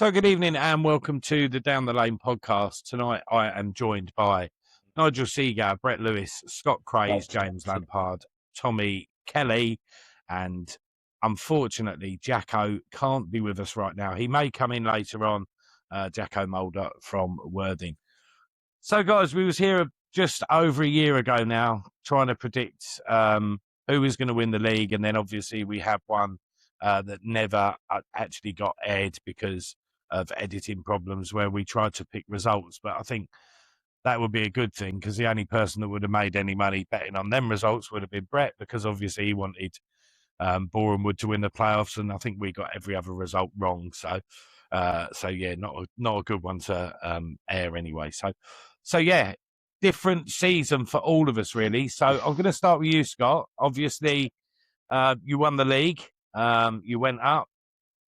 So good evening and welcome to the Down the Lane podcast. Tonight I am joined by Nigel Seagers, Brett Lewis, Scott Craze, James Lampard, Tommy Kelly, and unfortunately Jacko can't be with us right now. He may come in later on, Jacko Mulder from Worthing. So guys, we was here just over a year ago now trying to predict who was going to win the league, and then obviously we have one that never actually got aired because of editing problems where we tried to pick results. But I think that would be a good thing because the only person that would have made any money betting on them results would have been Brett, because obviously he wanted Boreham Wood to win the playoffs, and I think we got every other result wrong. So yeah, not a good one to air anyway. So yeah, different season for all of us really. So I'm going to start with you, Scott. Obviously, you won the league. You went up.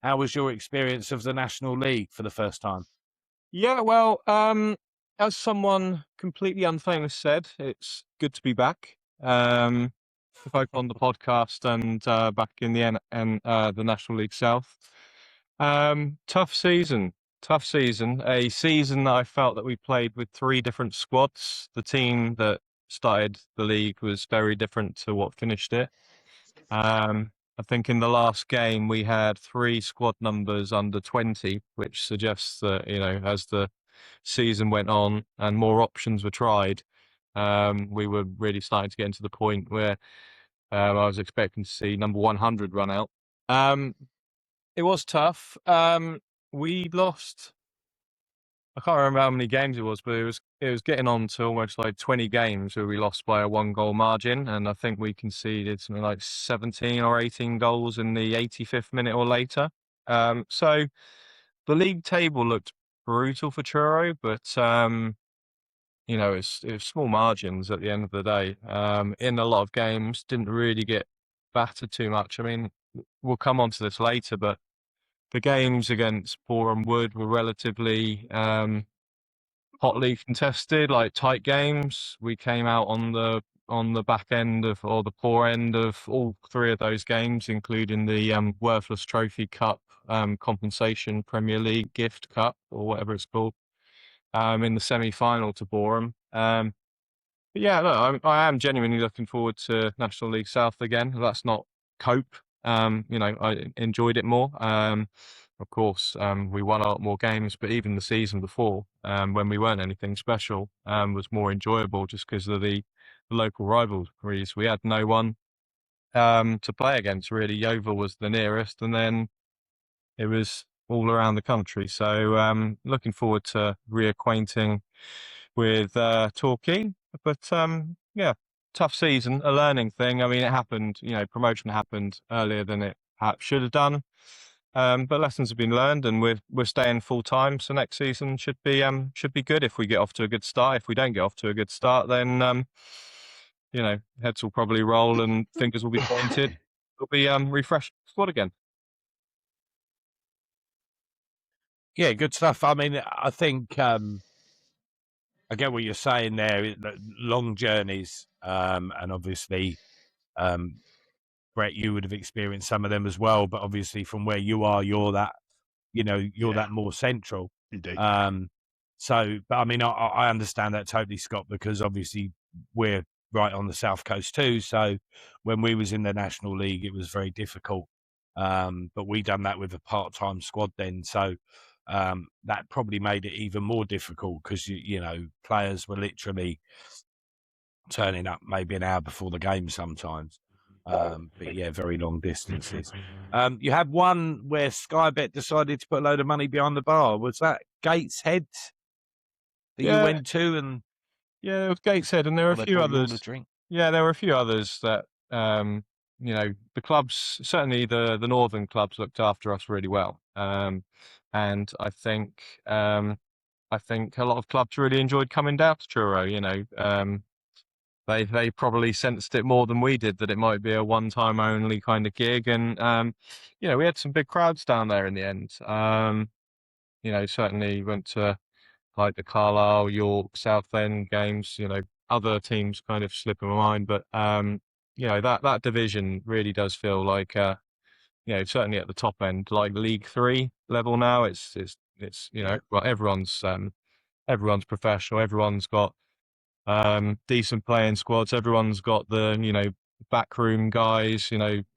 How was your experience of the National League for the first time? Yeah, well, as someone completely unfamous said, it's good to be back. Both on the podcast and back in the National League South. Tough season. A season that I felt that we played with three different squads. The team that started the league was very different to what finished it. I think in the last game we had three squad numbers under 20, which suggests that, as the season went on and more options were tried, we were really starting to get into the point where I was expecting to see number 100 run out. It was tough. We lost, I can't remember how many games it was, but it was getting on to almost like 20 games where we lost by a 1-goal margin, and I think we conceded something like 17 or 18 goals in the 85th minute or later. So the league table looked brutal for Truro, but it was small margins at the end of the day. In a lot of games, didn't really get battered too much. I mean, we'll come on to this later, but the games against Boreham Wood were relatively hotly contested, like tight games. We came out on the back end of, or the poor end of, all three of those games, including the Worthless Trophy Cup compensation Premier League gift cup, or whatever it's called, in the semi-final to Boreham. But yeah, look, I am genuinely looking forward to National League South again. That's not cope. I enjoyed it more. Of course, we won a lot more games, but even the season before, when we weren't anything special, was more enjoyable just because of the local rivalries. We had no one to play against, really. Yeovil was the nearest, and then it was all around the country. So looking forward to reacquainting with Torquay. But yeah, tough season, a learning thing. I mean, it happened, promotion happened earlier than it perhaps should have done. But lessons have been learned, and we're staying full time. So next season should be good if we get off to a good start. If we don't get off to a good start, then heads will probably roll and fingers will be pointed. It'll be refreshed squad again. Yeah, good stuff. I mean, I think I get what you're saying there. Long journeys, and obviously, Brett, you would have experienced some of them as well. But obviously, from where you are, you're that more central. Indeed. But I mean, I understand that totally, Scott, because obviously we're right on the south coast too. So when we was in the National League, it was very difficult. But we done that with a part-time squad then. So that probably made it even more difficult because, players were literally turning up maybe an hour before the game sometimes. But yeah, very long distances. You had one where Sky Bet decided to put a load of money behind the bar. Was that Gateshead that you went to? And yeah, it was Gateshead, and there were a few others. Yeah, there were a few others that the clubs, certainly the northern clubs, looked after us really well. And I think a lot of clubs really enjoyed coming down to Truro. They probably sensed it more than we did, that it might be a one-time only kind of gig. And, we had some big crowds down there in the end. Certainly went to like the Carlisle, York, Southend games, other teams kind of slip in my mind. But, that division really does feel like, certainly at the top end, like League 3 level now, it's It's, well, everyone's professional. Everyone's got decent playing squads. Everyone's got the backroom guys.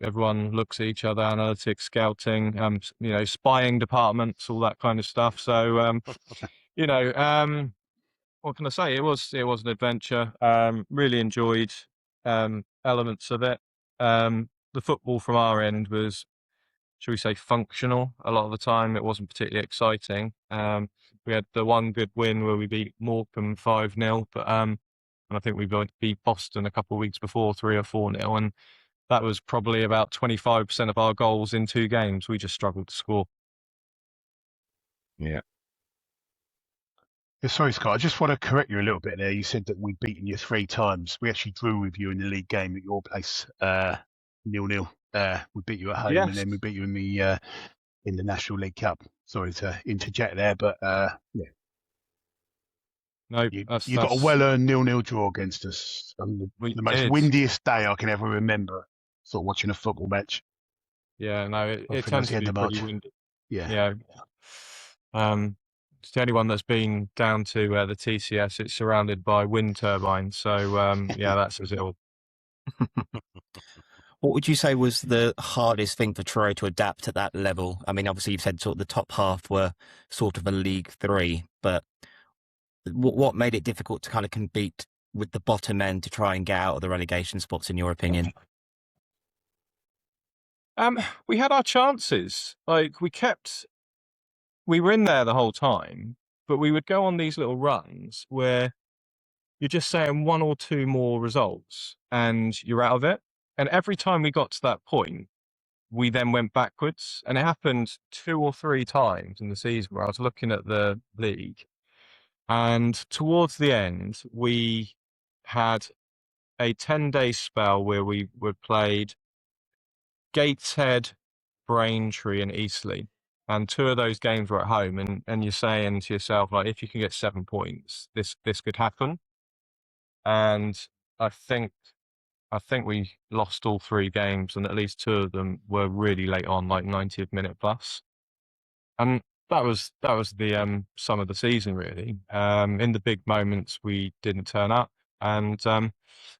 Everyone looks at each other, analytics, scouting, spying departments, all that kind of stuff. So you know, what can I say? It was an adventure. Really enjoyed elements of it. The football from our end was, shall we say, functional. A lot of the time, it wasn't particularly exciting. We had the one good win where we beat Morecambe 5-0, but and I think we beat Boston a couple of weeks before 3 or 4-0, and that was probably about 25% of our goals in 2 games. We just struggled to score. Yeah. Sorry, Scott, I just want to correct you a little bit there. You said that we'd beaten you 3 times. We actually drew with you in the league game at your place, 0-0. We beat you at home, Yes. and then we beat you in the National League Cup. Sorry to interject there, but yeah. No, You got a well-earned 0-0 draw against us on the most windiest day I can ever remember, sort of watching a football match. Yeah, no, it tends to be pretty windy. Yeah. It's the only one that's been down to the TCS. It's surrounded by wind turbines, so yeah, that says it all. What would you say was the hardest thing for Truro to adapt at that level? I mean, obviously you've said sort of the top half were sort of a League 3, but what made it difficult to kind of compete with the bottom end to try and get out of the relegation spots, in your opinion? We had our chances. Like, we were in there the whole time, but we would go on these little runs where you're just saying 1 or 2 more results and you're out of it. And every time we got to that point, we then went backwards. And it happened 2 or 3 times in the season where I was looking at the league. And towards the end, we had a 10-day spell where we were played Gateshead, Braintree and Eastleigh. And 2 of those games were at home, and you're saying to yourself, like, if you can get 7 points, this could happen. And I think we lost all 3 games, and at least 2 of them were really late on, like 90th minute plus. And that was the sum of the season, really. In the big moments, we didn't turn up, and as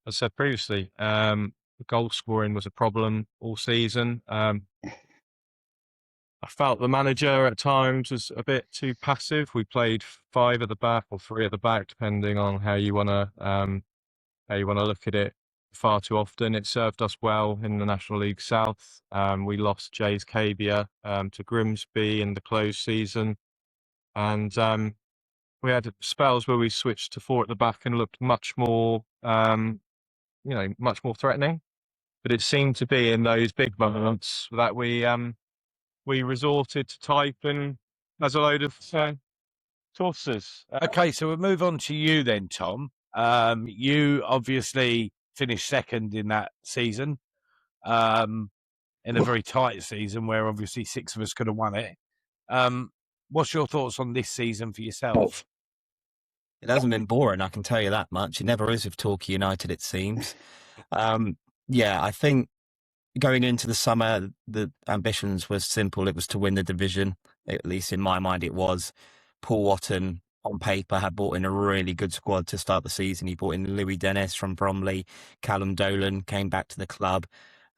I said previously, the goal scoring was a problem all season. I felt the manager at times was a bit too passive. We played 5 at the back or 3 at the back, depending on how you want to look at it. Far too often, it served us well in the National League South. We lost Jay's Cabia to Grimsby in the closed season, and we had spells where we switched to 4 at the back and looked much more, much more threatening. But it seemed to be in those big moments that we resorted to typing as a load of tortoises. Okay, so we'll move on to you then, Tom. You obviously finished second in that season, in a very tight season where obviously 6 of us could have won it. What's your thoughts on this season for yourself? It hasn't been boring, I can tell you that much. It never is with Torquay United, it seems. Yeah, I think going into the summer, the ambitions were simple. It was to win the division. At least in my mind, it was. Paul Watton, on paper, had brought in a really good squad to start the season. He brought in Louis Dennis from Bromley. Callum Dolan came back to the club.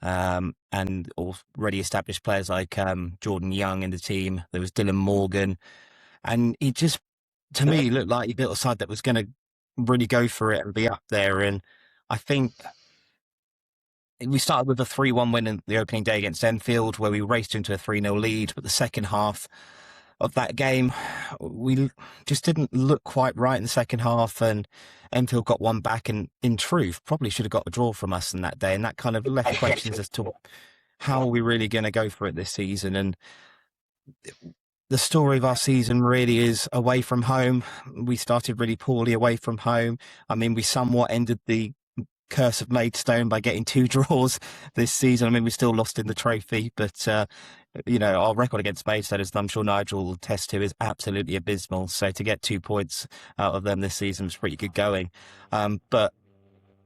And already established players like Jordan Young in the team. There was Dylan Morgan. And he just, to me, looked like he built a side that was going to really go for it and be up there. And I think we started with a 3-1 win in the opening day against Enfield, where we raced into a 3-0 lead. But the second half of that game, we just didn't look quite right in the second half, and Enfield got one back, and in truth, probably should have got a draw from us in that day. And that kind of left questions as to how are we really going to go for it this season. And the story of our season really is away from home. We started really poorly away from home. I mean, we somewhat ended the curse of Maidstone by getting 2 draws this season. I mean, we still lost in the trophy, but our record against Maidstone, as I'm sure Nigel will attest to, is absolutely abysmal. So to get 2 points out of them this season was pretty good going. But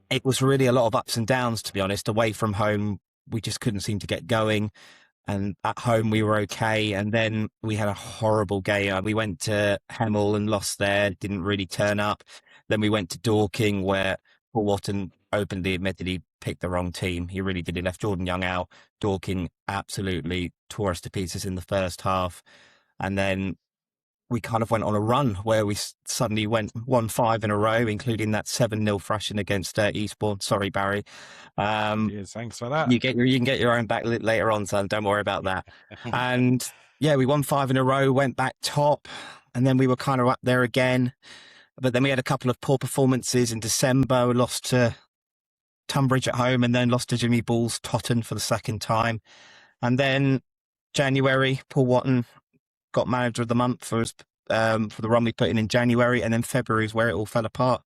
it was really a lot of ups and downs, to be honest. Away from home, we just couldn't seem to get going. and at home we were okay. And then we had a horrible game. We went to Hemel and lost there, didn't really turn up. Then we went to Dorking, where Paul Watton openly admitted he picked the wrong team. He really did. He left Jordan Young out. Dorking absolutely tore us to pieces in the first half. And then we kind of went on a run where we suddenly won 5 in a row, including that 7-0 thrashing against Eastbourne. Sorry, Barry. Yes, thanks for that. You can get your own back later on, son. Don't worry about that. And yeah, we won 5 in a row, went back top, and then we were kind of up there again. But then we had a couple of poor performances in December. We lost to Tunbridge at home, and then lost to Jimmy Bull's Totton for the second time. And then January, Paul Watton got manager of the month for the run we put in January, and then February is where it all fell apart.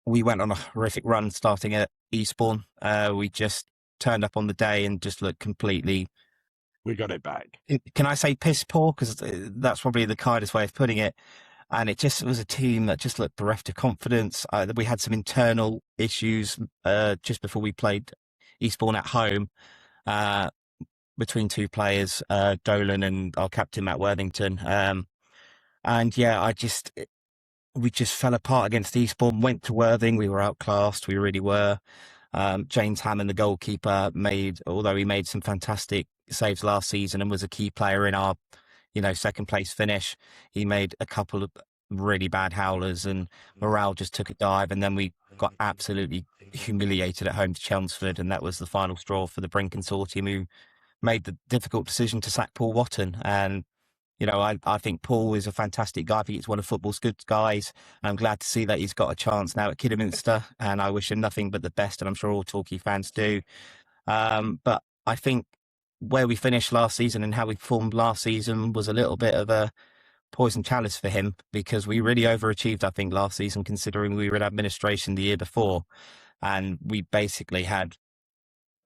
We went on a horrific run starting at Eastbourne. We just turned up on the day and just looked completely... We got it back. Can I say piss poor? Because that's probably the kindest way of putting it. And it was a team that just looked bereft of confidence. We had some internal issues just before we played Eastbourne at home between 2 players, Dolan and our captain, Matt Worthington. And yeah, we just fell apart against Eastbourne, went to Worthing. We were outclassed. We really were. James Hammond, the goalkeeper, although he made some fantastic saves last season and was a key player in our, second place finish, he made a couple of really bad howlers, and morale just took a dive. And then we got absolutely humiliated at home to Chelmsford, and that was the final straw for the Brink Consortium, who made the difficult decision to sack Paul Watton. And I think Paul is a fantastic guy. I think he's one of football's good guys. I'm glad to see that he's got a chance now at Kidderminster, and I wish him nothing but the best, and I'm sure all Torquay fans do. But I think where we finished last season and how we performed last season was a little bit of a poison chalice for him, because we really overachieved, I think, last season, considering we were in administration the year before, and we basically had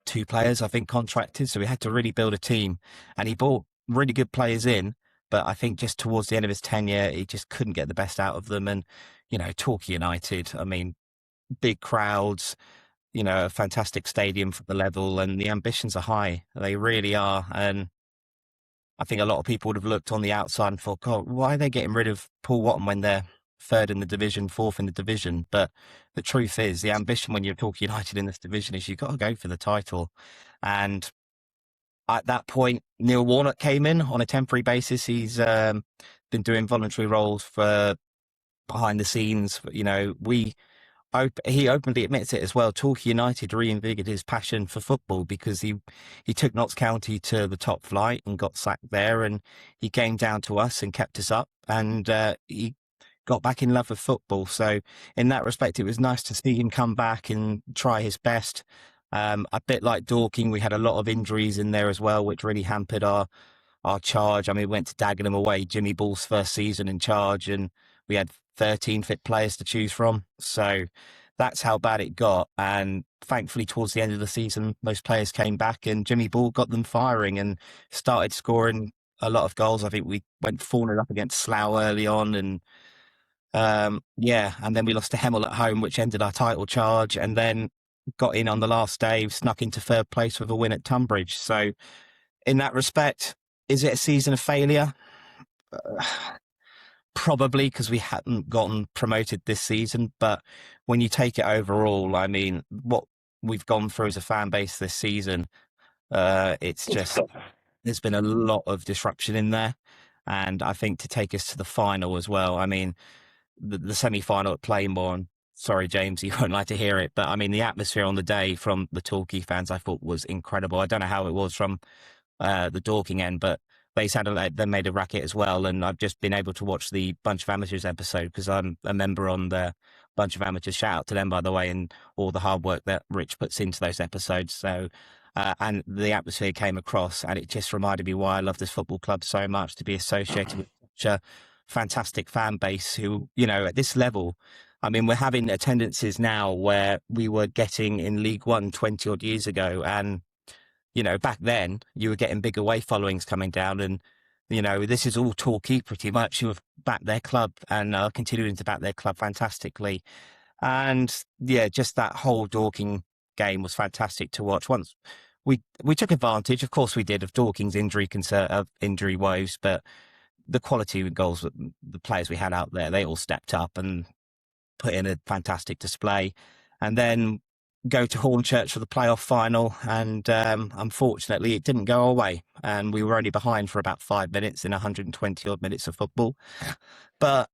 2 players, I think, contracted. So we had to really build a team, and he brought really good players in. But I think just towards the end of his tenure, he just couldn't get the best out of them. And, Torquay United, I mean, big crowds, a fantastic stadium for the level, and the ambitions are high. They really are. And I think a lot of people would have looked on the outside and thought, God, why are they getting rid of Paul Watton when they're 3rd in the division, 4th in the division? But the truth is, the ambition when you're Torquay United in this division is you've got to go for the title. And at that point, Neil Warnock came in on a temporary basis. He's been doing voluntary roles for behind the scenes. He openly admits it as well. Torquay United reinvigorated his passion for football, because he took Notts County to the top flight and got sacked there, and he came down to us and kept us up, and he got back in love with football. So in that respect, it was nice to see him come back and try his best. A bit like Dorking, we had a lot of injuries in there as well, which really hampered our charge. I mean, we went to Dagenham away, Jimmy Bull's first season in charge, and we had 13 fit players to choose from. So that's how bad it got. And thankfully, towards the end of the season, most players came back, and Jimmy Bull got them firing and started scoring a lot of goals. I think we went 4-0 up against Slough early on, and and then we lost to Hemel at home, which ended our title charge, and then got in on the last day, snuck into 3rd place with a win at Tunbridge. So in that respect, is it a season of failure? Probably, because we hadn't gotten promoted this season. But when you take it overall, I mean, what we've gone through as a fan base this season, it's just, there's been a lot of disruption in there. And I think to take us to the final as well, I mean, the semi-final at Plainmoor, and sorry, James, you won't like to hear it, but I mean, the atmosphere on the day from the Torquay fans, I thought, was incredible. I don't know how it was from the Dorking end, but they made a racket as well. And I've just been able to watch the Bunch of Amateurs episode, because I'm a member on the Bunch of Amateurs. Shout out to them, by the way, and all the hard work that Rich puts into those episodes. So, and the atmosphere came across, and it just reminded me why I love this football club so much, to be associated with such a fantastic fan base who, at this level, I mean, we're having attendances now where we were getting in League One 20 odd years ago. And, back then you were getting big away followings coming down, and, this is all Torquay pretty much, who have backed their club and are continuing to back their club fantastically. And yeah, just that whole Dorking game was fantastic to watch. Once we took advantage, of course we did, of Dorking's injury woes, but the quality of goals that the players we had out there, they all stepped up and put in a fantastic display. And then go to Hornchurch for the playoff final, and unfortunately it didn't go our way, and we were only behind for about 5 minutes in 120 odd minutes of football. But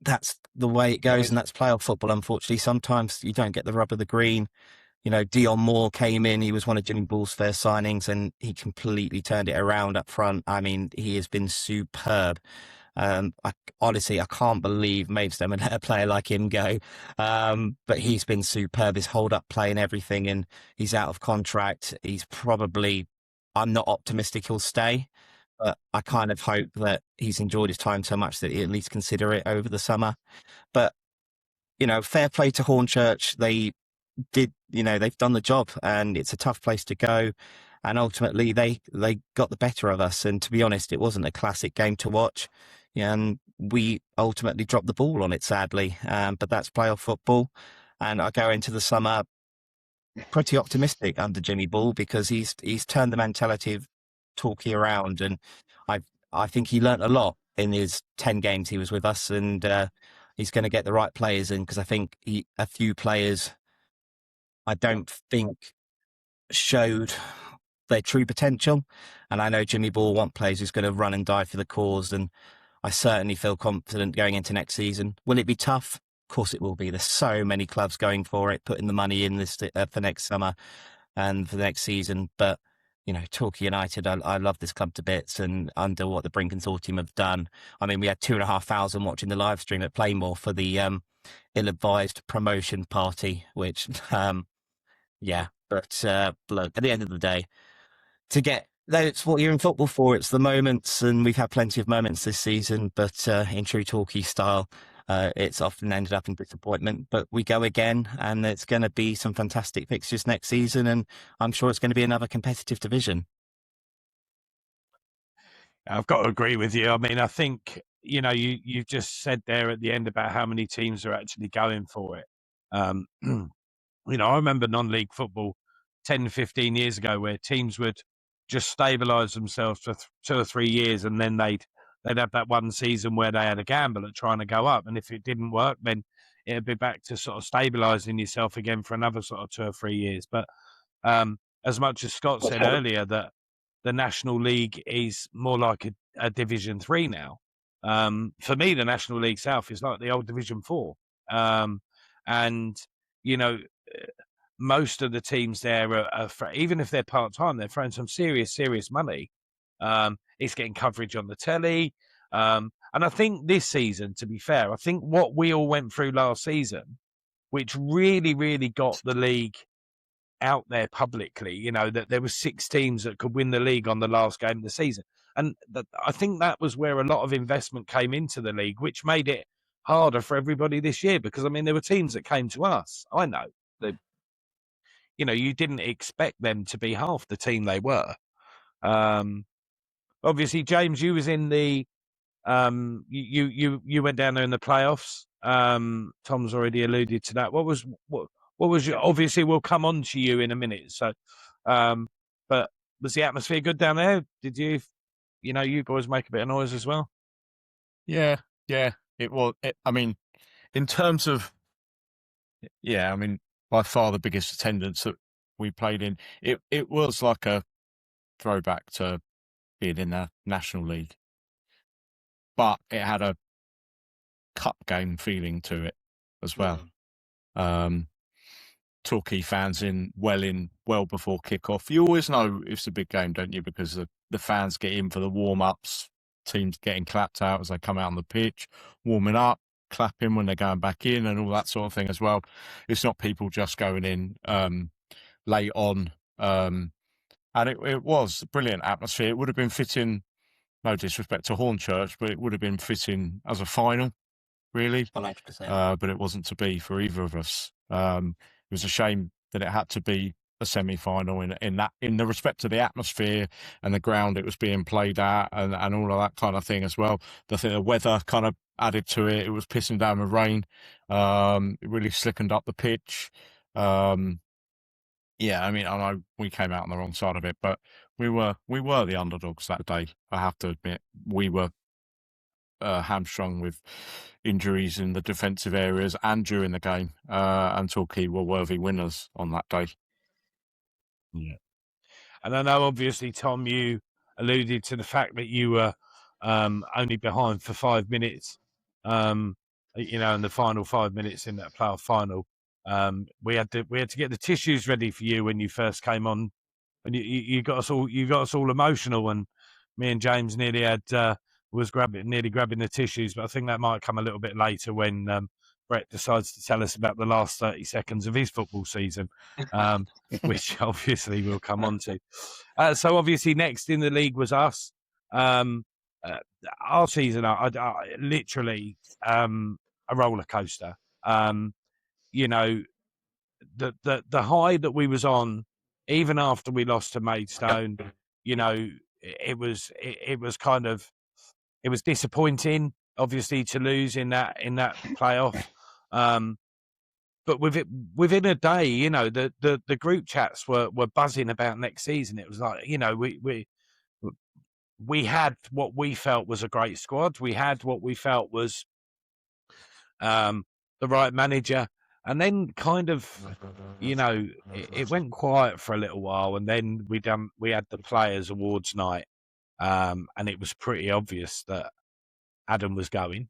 that's the way it goes, and that's playoff football. Unfortunately, sometimes you don't get the rub of the green. You know, Dion Moore came in. He was one of Jimmy Bull's first signings, and he completely turned it around up front. I mean, he has been superb. Honestly, I can't believe Maidstone would let a player like him go. But he's been superb. His hold-up play and everything, and he's out of contract. I'm not optimistic he'll stay, but I kind of hope that he's enjoyed his time so much that he'll at least consider it over the summer. But, fair play to Hornchurch. They've done the job, and it's a tough place to go. And ultimately, they got the better of us. And to be honest, it wasn't a classic game to watch. And we ultimately dropped the ball on it, sadly. But that's playoff football. And I go into the summer pretty optimistic under Jimmy Bull, because he's turned the mentality of Torquay around. And I think he learnt a lot in his 10 games he was with us. And he's going to get the right players in, because I think a few players I don't think showed their true potential. And I know Jimmy Bull wants players who's going to run and die for the cause. And I certainly feel confident going into next season. Will it be tough? Of course it will be. There's so many clubs going for it, putting the money in this for next summer and for the next season. But, Torquay United, I love this club to bits, and under what the Brink Consortium have done. I mean, we had 2,500 watching the live stream at Playmore for the ill-advised promotion party, which, but look, at the end of the day, that's what you're in football for. It's the moments, and we've had plenty of moments this season, but in true Torquay style, it's often ended up in disappointment. But we go again, and it's going to be some fantastic fixtures next season, and I'm sure it's going to be another competitive division. I've got to agree with you. I mean, I think, you just said there at the end about how many teams are actually going for it. I remember non-league football 10, 15 years ago, where teams would just stabilise themselves for 2 or 3 years, and then they'd have that one season where they had a gamble at trying to go up. And if it didn't work, then it'd be back to sort of stabilising yourself again for another sort of 2 or 3 years. But as much as Scott said earlier that the National League is more like a Division 3 now, for me, the National League South is like the old Division 4. And, most of the teams there are even if they're part-time, they're throwing some serious money. It's getting coverage on the telly. And I think this season, to be fair, I think what we all went through last season, which really, really got the league out there publicly, that there were 6 teams that could win the league on the last game of the season. And I think that was where a lot of investment came into the league, which made it harder for everybody this year, because, I mean, there were teams that came to us. I know that, you didn't expect them to be half the team they were. Obviously, James, you was in the you went down there in the playoffs. Tom's already alluded to that. What was your, obviously we'll come on to you in a minute. So, but was the atmosphere good down there? Did you boys make a bit of noise as well? Yeah, it was. I mean, in terms of, by far the biggest attendance that we played in. It was like a throwback to being in the National League, but it had a cup game feeling to it as well. Torquay fans well before kickoff. You always know it's a big game, don't you? Because the fans get in for the warm-ups, teams getting clapped out as they come out on the pitch, warming up, clapping when they're going back in, and all that sort of thing as well. It's not people just going in late on. And it was a brilliant atmosphere. It would have been fitting, no disrespect to Hornchurch, but it would have been fitting as a final, really. 100%. But it wasn't to be for either of us. It was a shame that it had to be a semi-final in the respect to the atmosphere and the ground it was being played at, and all of that kind of thing as well. The weather kind of added to it. It was pissing down with rain. It really slickened up the pitch. Yeah, I mean, I know we came out on the wrong side of it, but we were the underdogs that day. I have to admit, we were hamstrung with injuries in the defensive areas and during the game, and Torquay were worthy winners on that day. Yeah. And I know, obviously, Tom, you alluded to the fact that you were only behind for 5 minutes, in the final 5 minutes in that playoff final. We had to get the tissues ready for you when you first came on, and you got us all emotional, and me and James nearly was nearly grabbing the tissues, but I think that might come a little bit later when Brett decides to tell us about the last 30 seconds of his football season, which obviously we'll come on to. So obviously next in the league was us. Our season, I literally a roller coaster. The high that we was on, even after we lost to Maidstone, it was disappointing, obviously, to lose in that playoff. But within a day, the group chats were buzzing about next season. It was like, we had what we felt was a great squad. We had what we felt was the right manager. And then kind of, it went quiet for a little while. And then we had the Players Awards night. And it was pretty obvious that Adam was going.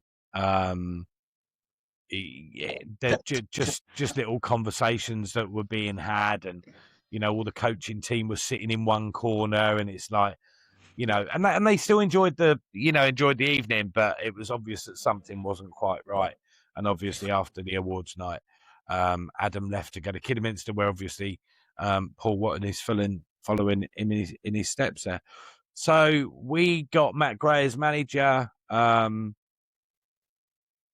Just little conversations that were being had, and all the coaching team was sitting in one corner, and it's like, and they still enjoyed the evening, but it was obvious that something wasn't quite right. And obviously after the awards night, Adam left to go to Kidderminster, where obviously Paul Watton is following in his steps there. So we got Matt Gray as manager.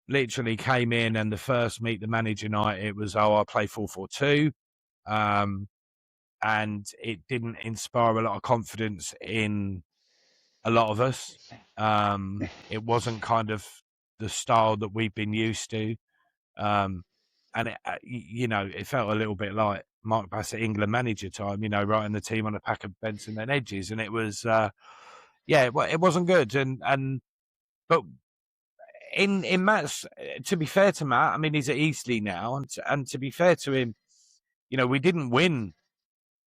Literally came in, and the first meet the manager night, it was, I play 4-4-2. And it didn't inspire a lot of confidence in a lot of us. It wasn't kind of the style that we've been used to. And it, it felt a little bit like Mark Bassett England manager time, writing the team on a pack of Benson and edges. And it was, it wasn't good. But in Matt's, to be fair to Matt, I mean, he's at Eastleigh now, and to be fair to him, we didn't win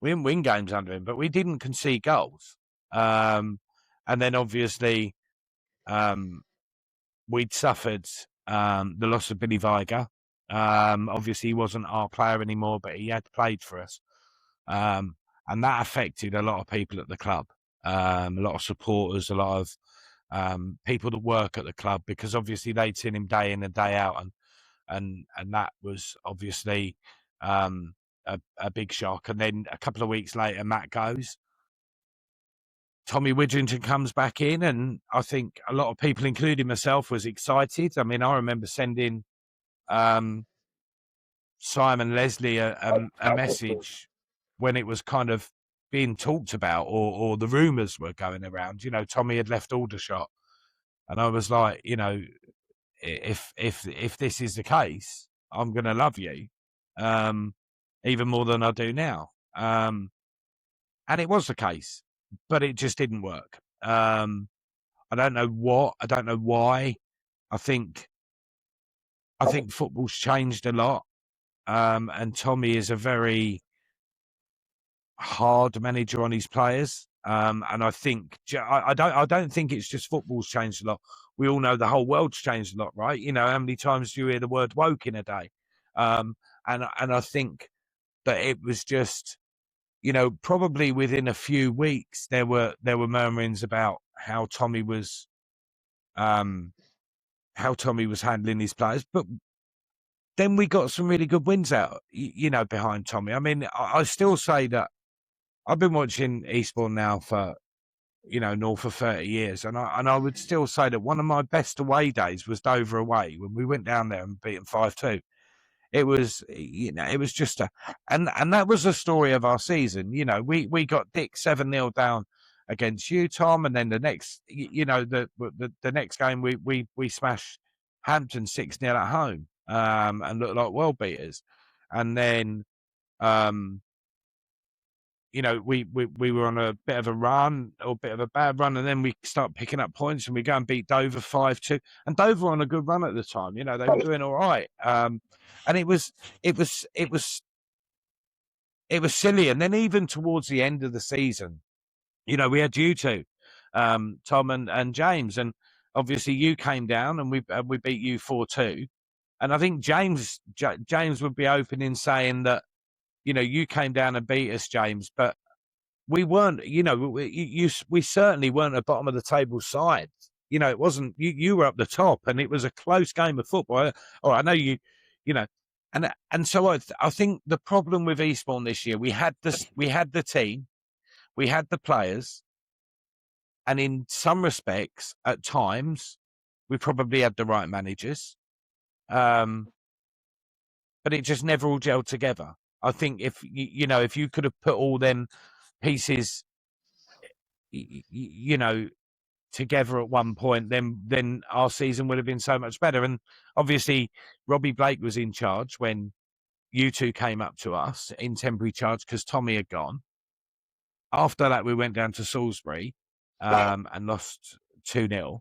games under him, but we didn't concede goals. And then obviously, we'd suffered the loss of Billy Viger. Obviously, he wasn't our player anymore, but he had played for us, and that affected a lot of people at the club, a lot of supporters, a lot of people that work at the club, because obviously they'd seen him day in and day out, and that was obviously a big shock. And then a couple of weeks later, Matt goes. Tommy Widrington comes back in, and I think a lot of people, including myself, was excited. I mean, I remember sending Simon Leslie a message when it was kind of being talked about, or the rumours were going around. Tommy had left Aldershot, and I was like, if this is the case, I'm going to love you, even more than I do now. And it was the case, but it just didn't work. I don't know why. I think football's changed a lot, and Tommy is a very hard manager on his players. And I think I don't think it's just football's changed a lot. We all know the whole world's changed a lot, right? How many times do you hear the word woke in a day? And I think that it was just, probably within a few weeks there were murmurings about how Tommy was handling his players, but then we got some really good wins out, behind Tommy. I mean, I still say that I've been watching Eastbourne now for, north of 30 years, and I would still say that one of my best away days was Dover away, when we went down there and beat them 5-2. It was, it was just and that was the story of our season. We got Dick 7-0 down against you, Tom, and then the next, the next game we smashed Hampton 6-0 at home, and looked like world beaters, and then we were on a bit of a run or a bit of a bad run, and then we start picking up points, and we go and beat Dover 5-2, and Dover were on a good run at the time. They were doing all right, and it was silly. And then even towards the end of the season, we had you two, Tom and James, and obviously you came down and we beat you 4-2, and I think James would be open in saying that. You came down and beat us, James, but we weren't, we certainly weren't a bottom of the table side. It wasn't, you were up the top, and it was a close game of football. I know and so I think the problem with Eastbourne this year, we had the team, we had the players, and in some respects, at times, we probably had the right managers. But it just never all gelled together. I think if you could have put all them pieces, together at one point, then our season would have been so much better. And obviously, Robbie Blake was in charge when you two came up to us in temporary charge because Tommy had gone. After that, we went down to Salisbury and lost 2-0.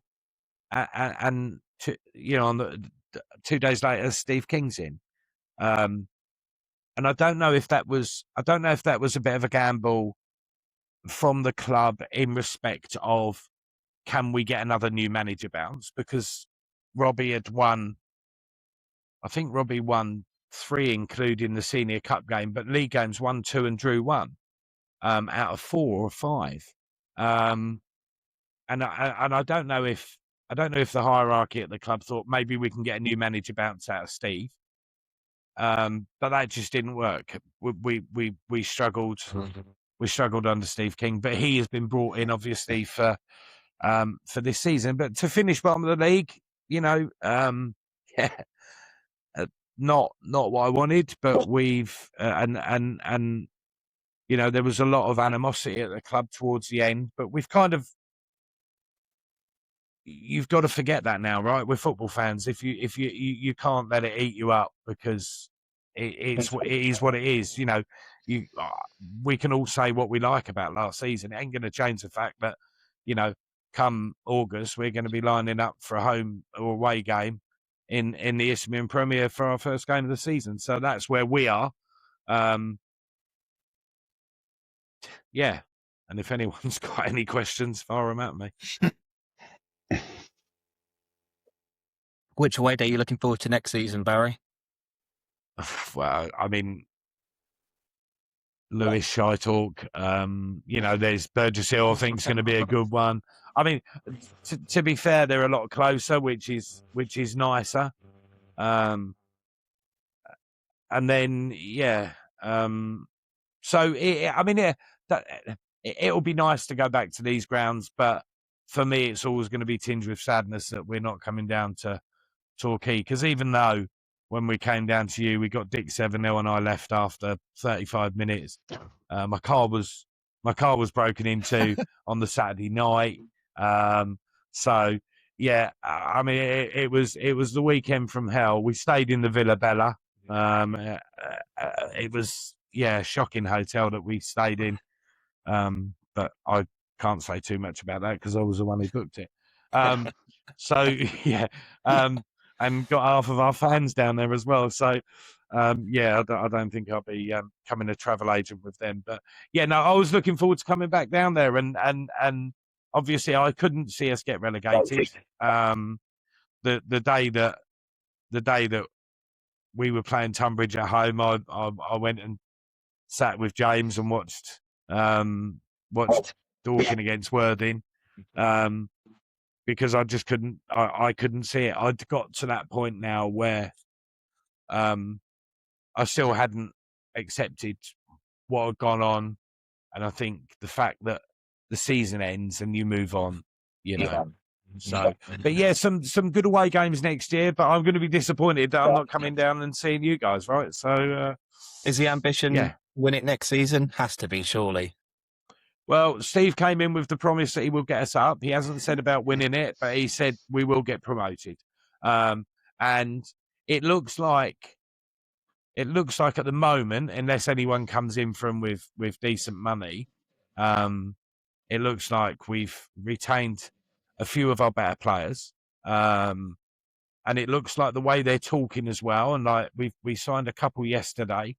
And 2 days later, Steve King's in. And I don't know if that was a bit of a gamble from the club in respect of, can we get another new manager bounce? Because Robbie had won, I think Robbie won 3, including the Senior Cup game, but league games 1, 2, and drew 1 out of 4 or 5. And I don't know if the hierarchy at the club thought maybe we can get a new manager bounce out of Steve. But that just didn't work. We struggled. We struggled under Steve King, but he has been brought in obviously for this season. But to finish bottom of the league, not what I wanted. But we've and there was a lot of animosity at the club towards the end. But we've kind of, you've got to forget that now, right? We're football fans. If you can't let it eat you up, because it is what it is. We can all say what we like about last season. It ain't going to change the fact that, come August, we're going to be lining up for a home or away game in the Isthmian Premier for our first game of the season. So that's where we are. Yeah. And if anyone's got any questions, fire them at me. Which away day are you looking forward to next season, Barry? Well, I mean, Lewis Shy Talk. There's Burgess Hill. I think it's going to be a good one. I mean, to be fair, they're a lot closer, which is nicer. And then it'll be nice to go back to these grounds, but for me, it's always going to be tinged with sadness that we're not coming down to Torquay, because even though when we came down to you, we got Dick 7-0 and I left after 35 minutes. My car was broken into on the Saturday night. So yeah, I mean, it was the weekend from hell. We stayed in the Villa Bella. It was a shocking hotel that we stayed in. But I can't say too much about that because I was the one who booked it. And got half of our fans down there as well. So, I don't think I'll be coming a travel agent with them. But I was looking forward to coming back down there, and obviously I couldn't see us get relegated. The day that we were playing Tunbridge at home, I went and sat with James and watched Dorking against Worthing. Because I just couldn't see it. I'd got to that point now where I still hadn't accepted what had gone on. And I think the fact that the season ends and you move on, So, but some good away games next year, but I'm going to be disappointed that I'm not coming down and seeing you guys, right? So is the ambition win it next season? Has to be, surely. Well, Steve came in with the promise that he will get us up. He hasn't said about winning it, but he said we will get promoted. And it looks like it looks like at the moment, unless anyone comes in from with decent money, it looks like we've retained a few of our better players. And it looks like the way they're talking as well. And like we signed a couple yesterday.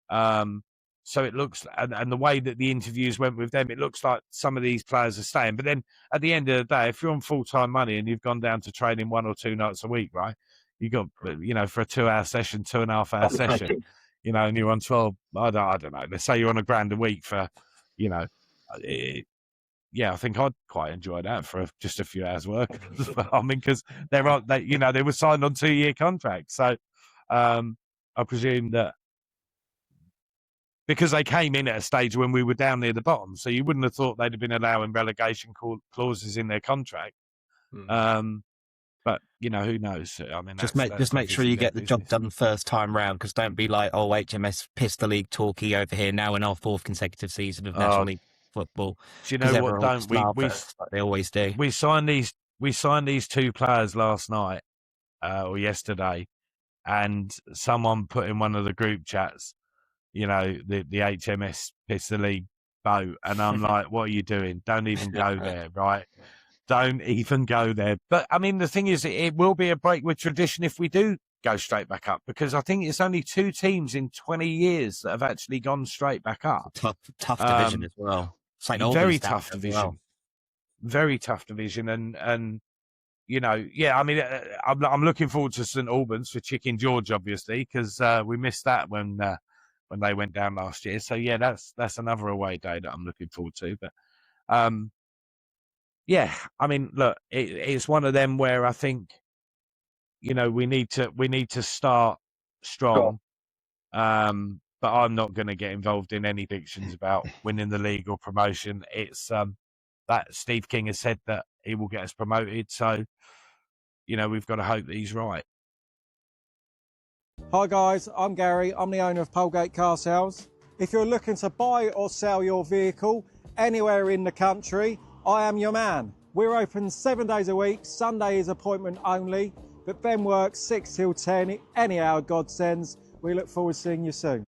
So it looks, and the way that the interviews went with them, it looks like some of these players are staying. But then at the end of the day, if you're on full-time money and you've gone down to training 1 or 2 nights a week, right? You got, for a 2-hour session, 2.5-hour session, and you're on 12, I don't know. Let's say you're on $1,000 a week for, yeah, I think I'd quite enjoy that for just a few hours work. I mean, because they were signed on 2-year contracts. So I presume that because they came in at a stage when we were down near the bottom, so you wouldn't have thought they'd have been allowing relegation clauses in their contract. But who knows? I mean, just make sure you get the job done first time round, because don't be like, oh, HMS pissed the league talkie over here now in our 4th consecutive season of National League football. Do you know what? Don't we? Like they always do. We signed these 2 players last night or yesterday, and someone put in one of the group chats, the HMS pissed the league boat, and I'm like, what are you doing? Don't even go there, right? Don't even go there. But I mean, the thing is, it will be a break with tradition if we do go straight back up, because I think it's only 2 teams in 20 years that have actually gone straight back up. Tough division as well. Very tough division. Well. Very tough division, and I mean, I'm looking forward to St Albans for Chicken George, obviously, because we missed that when they went down last year. So yeah, that's another away day that I'm looking forward to. But yeah, I mean, look, it's one of them where I think we need to start strong. But I'm not going to get involved in any predictions about winning the league or promotion. It's that Steve King has said that he will get us promoted. So, we've got to hope that he's right. Hi guys, I'm Gary. I'm the owner of Polegate Car Sales. If you're looking to buy or sell your vehicle anywhere in the country, I am your man. We're open 7 days a week. Sunday is appointment only, but Ben works 6 till 10 any hour God sends. We look forward to seeing you soon.